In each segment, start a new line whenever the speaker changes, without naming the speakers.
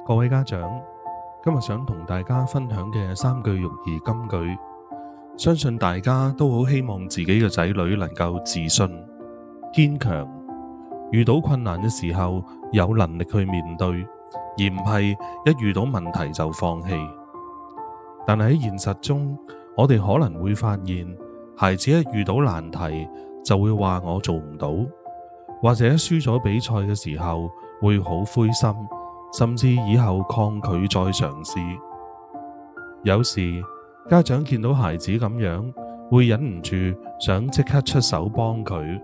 各位家長，今日想同大家分享嘅三句育兒金句，相信大家都好希望自己嘅仔女能夠自信、堅強，遇到困難嘅時候有能力去面對，而唔係一遇到問題就放棄。但係喺現實中，我哋可能會發現，孩子一遇到難題就會話我做唔到，或者輸咗比賽嘅時候會好灰心，甚至以後抗拒再嘗試。有時家長見到孩子咁樣，會忍唔住想即刻出手幫佢，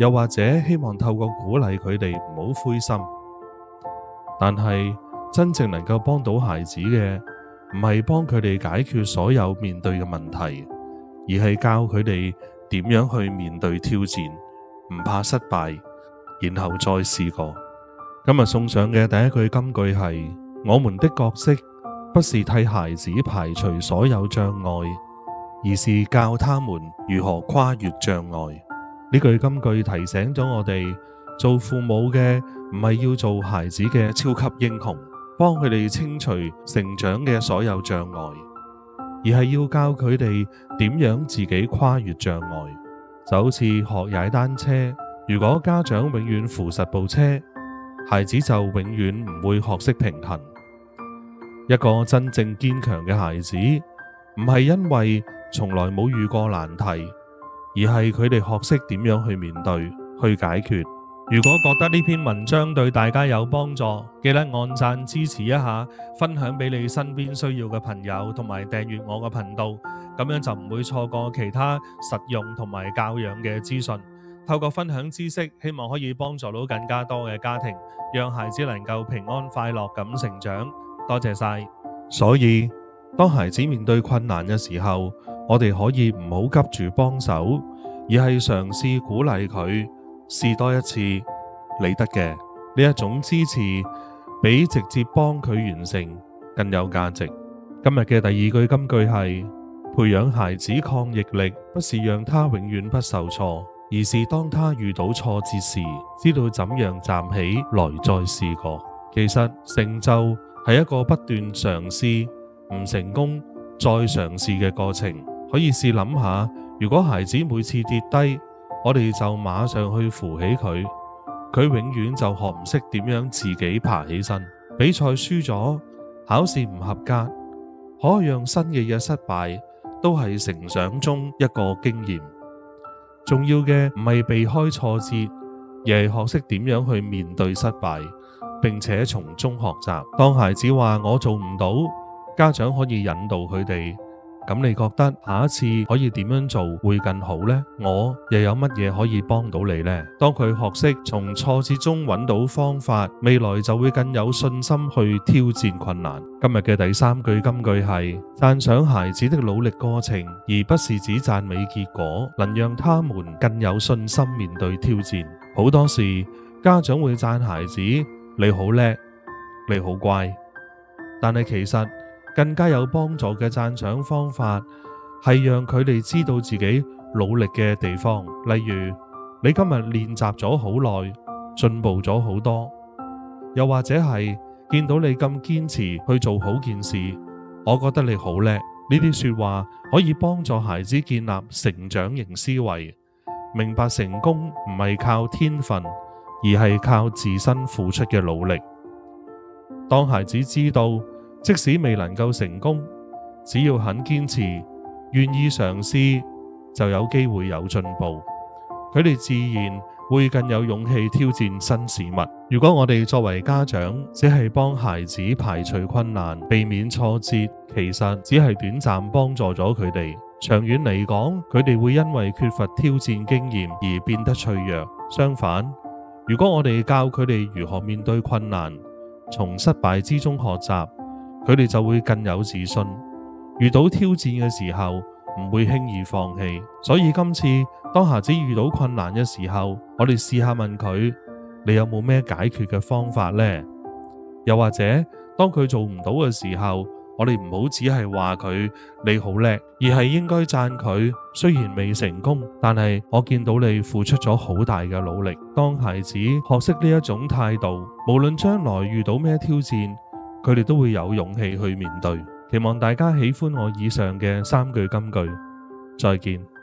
又或者希望透過鼓勵佢哋唔好灰心。但係真正能夠幫到孩子嘅，唔係幫佢哋解決所有面對嘅問題，而係教佢哋點樣去面對挑戰，唔怕失敗，然後再試過。今日送上嘅第一句金句係：我們的角色不是替孩子排除所有障礙，而是教他們如何跨越障礙。呢句金句提醒咗我哋，做父母嘅唔係要做孩子嘅超級英雄，幫佢哋清除成長嘅所有障礙，而係要教佢哋點樣自己跨越障礙。就好似學踩單車，如果家長永遠扶實部車，孩子就永遠唔會學識平衡。一個真正堅強嘅孩子，唔係因為從來冇遇過難題，而係佢哋學識點樣去面對、去解決。如果覺得呢篇文章對大家有幫助，記得按讚支持一下，分享俾你身邊需要嘅朋友，同埋訂閱我嘅頻道，咁樣就唔會錯過其他實用同埋教養嘅資訊。透過分享知識，希望可以幫助到更加多嘅家庭，讓孩子能夠平安快樂咁成長。多謝晒。所以當孩子面對困難嘅時候，我哋可以唔好急住幫手，而係嘗試鼓勵佢試多一次，你得嘅。呢一種支持比直接幫佢完成更有價值。今日嘅第二句金句係：培養孩子抗逆力，不是讓他永遠不受挫，而是當他遇到挫折時，知道怎樣站起來再試過。其實成就係一個不斷嘗試，唔成功再嘗試嘅過程。可以試諗下，如果孩子每次跌低，我哋就馬上去扶起佢，佢永遠就學唔識點樣自己爬起身。比賽輸咗，考試唔合格，可樣新嘅嘢失敗，都係成長中一個經驗。重要嘅唔係避開挫折，而係學識點樣去面對失敗，並且從中學習。當孩子話我做唔到，家長可以引導佢哋。咁你覺得下一次可以點樣做會更好呢？我又有乜嘢可以幫到你呢？當佢學識從挫折中揾到方法，未來就會更有信心去挑戰困難。今日嘅第三句金句係：讚賞孩子的努力過程，而不是只讚美結果，能讓他們更有信心面對挑戰。好多時家長會讚孩子，你好叻，你好乖，但係其實更加有幫助嘅讚賞方法係讓佢哋知道自己努力嘅地方。例如，你今日練習咗好耐，進步咗好多。又或者係見到你咁堅持去做好件事，我覺得你好叻。呢啲說話可以幫助孩子建立成長型思維，明白成功唔係靠天分，而係靠自身付出嘅努力。當孩子知道即使未能夠成功，只要肯堅持，願意嘗試，就有機會有進步。佢哋自然會更有勇氣挑戰新事物。如果我哋作為家長，只係幫孩子排除困難，避免挫折，其實只係短暫幫助咗佢哋。長遠嚟講，佢哋會因為缺乏挑戰經驗而變得脆弱。相反，如果我哋教佢哋如何面對困難，從失敗之中學習，佢哋就會更有自信，遇到挑戰嘅時候唔會輕易放棄。所以今次當孩子遇到困難嘅時候，我哋試下問佢：你有冇咩解決嘅方法呢？又或者當佢做唔到嘅時候，我哋唔好只係話佢你好叻，而係應該讚佢，雖然未成功，但係我見到你付出咗好大嘅努力。當孩子學識呢一種態度，無論將來遇到咩挑戰，佢哋都會有勇氣去面對。期望大家喜歡我以上嘅3句金句。再見。